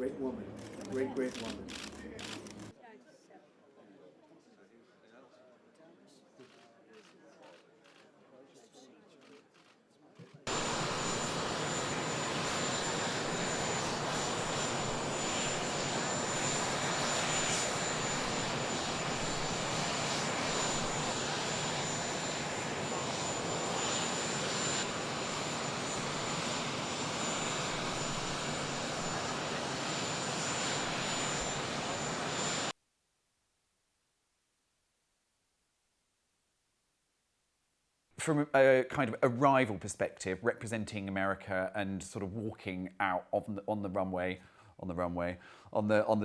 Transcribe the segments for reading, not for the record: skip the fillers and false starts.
great woman, a great, great woman. From a kind of arrival perspective, representing America and sort of walking out on the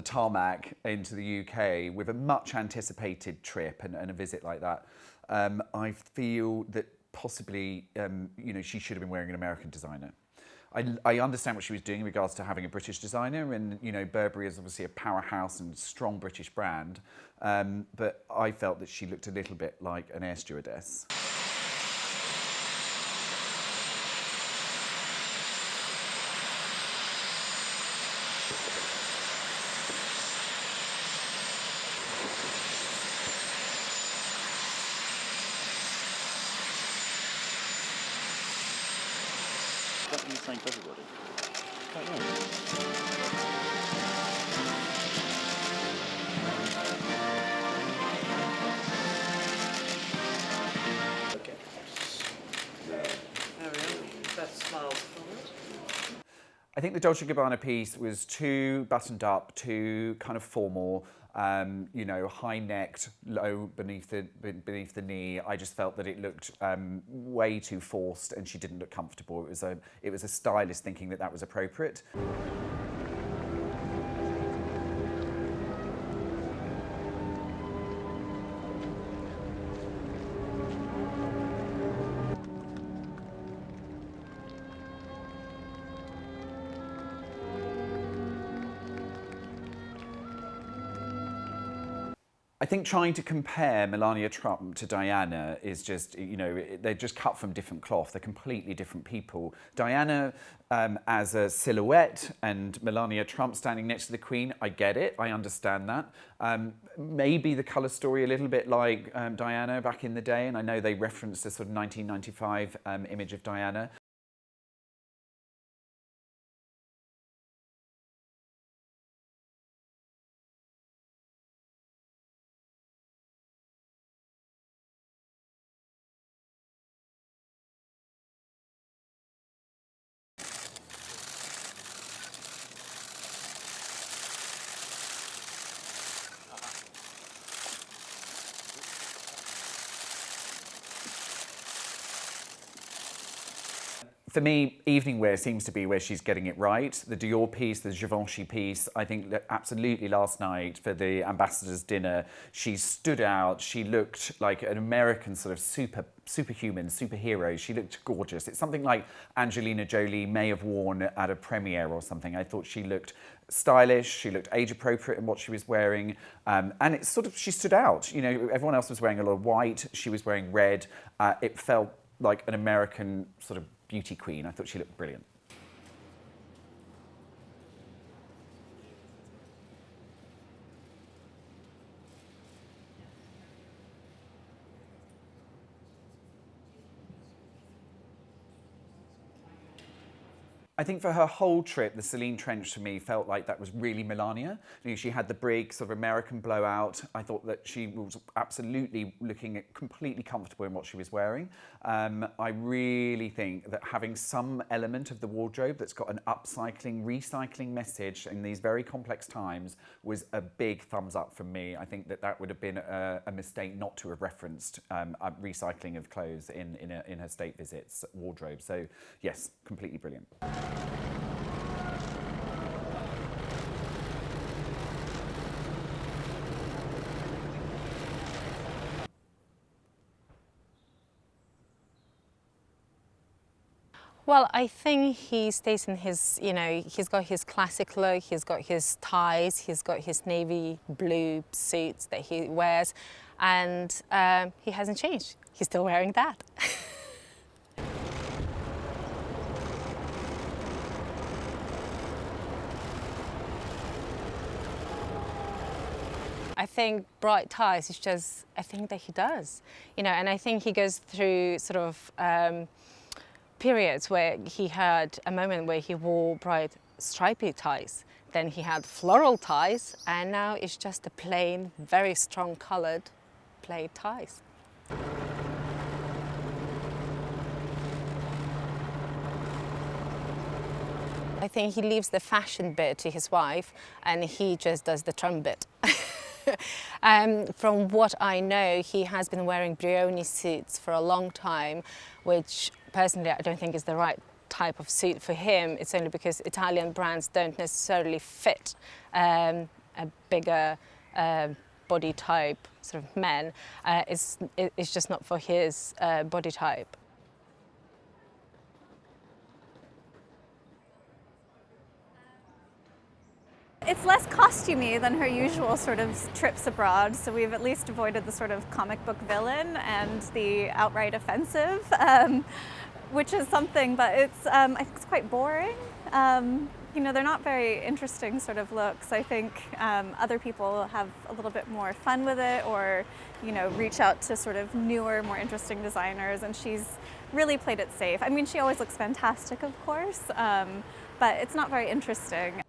tarmac into the UK with a much anticipated trip and a visit like that, I feel that possibly she should have been wearing an American designer. I understand what she was doing in regards to having a British designer, and Burberry is obviously a powerhouse and strong British brand, but I felt that she looked a little bit like an air stewardess. That means saying for everybody. Quite right. Okay. Oh, really? That smiles forward. I think the Dolce & Gabbana piece was too buttoned up, too kind of formal, high-necked, low beneath the knee. I just felt that it looked way too forced, and she didn't look comfortable. It was a stylist thinking that was appropriate. I think trying to compare Melania Trump to Diana is just, they're just cut from different cloth. They're completely different people. Diana as a silhouette and Melania Trump standing next to the Queen, I get it, I understand that. Maybe the colour story a little bit like Diana back in the day, and I know they referenced a sort of 1995 image of Diana. For me, evening wear seems to be where she's getting it right. The Dior piece, the Givenchy piece, I think that absolutely last night for the ambassador's dinner, she stood out. She looked like an American sort of superhuman, superhero. She looked gorgeous. It's something like Angelina Jolie may have worn at a premiere or something. I thought she looked stylish, she looked age appropriate in what she was wearing, and it's sort of, she stood out. Everyone else was wearing a lot of white, she was wearing red. It felt like an American sort of beauty queen. I thought she looked brilliant. I think for her whole trip, the Celine trench to me felt like that was really Melania. She had the brig, sort of American blowout. I thought that she was absolutely looking completely comfortable in what she was wearing. I really think that having some element of the wardrobe that's got an upcycling, recycling message in these very complex times was a big thumbs up from me. I think that would have been a mistake not to have referenced recycling of clothes in her state visits wardrobe. So yes, completely brilliant. Well, I think he stays in his, he's got his classic look, he's got his ties, he's got his navy blue suits that he wears, and he hasn't changed. He's still wearing that. think bright ties is just a thing that he does, you know, and I think he goes through sort of periods where he had a moment where he wore bright stripy ties, then he had floral ties, and now it's just the plain, very strong coloured plaid ties. I think he leaves the fashion bit to his wife and he just does the trumpet. From what I know, he has been wearing Brioni suits for a long time, which personally I don't think is the right type of suit for him. It's only because Italian brands don't necessarily fit a bigger body type sort of men. It's just not for his body type. It's less costumey than her usual sort of trips abroad, so we've at least avoided the sort of comic book villain and the outright offensive, which is something, but it's, I think it's quite boring. You know, they're not very interesting sort of looks. I think other people have a little bit more fun with it, or, you know, reach out to sort of newer, more interesting designers, and she's really played it safe. I mean, she always looks fantastic, of course, but it's not very interesting.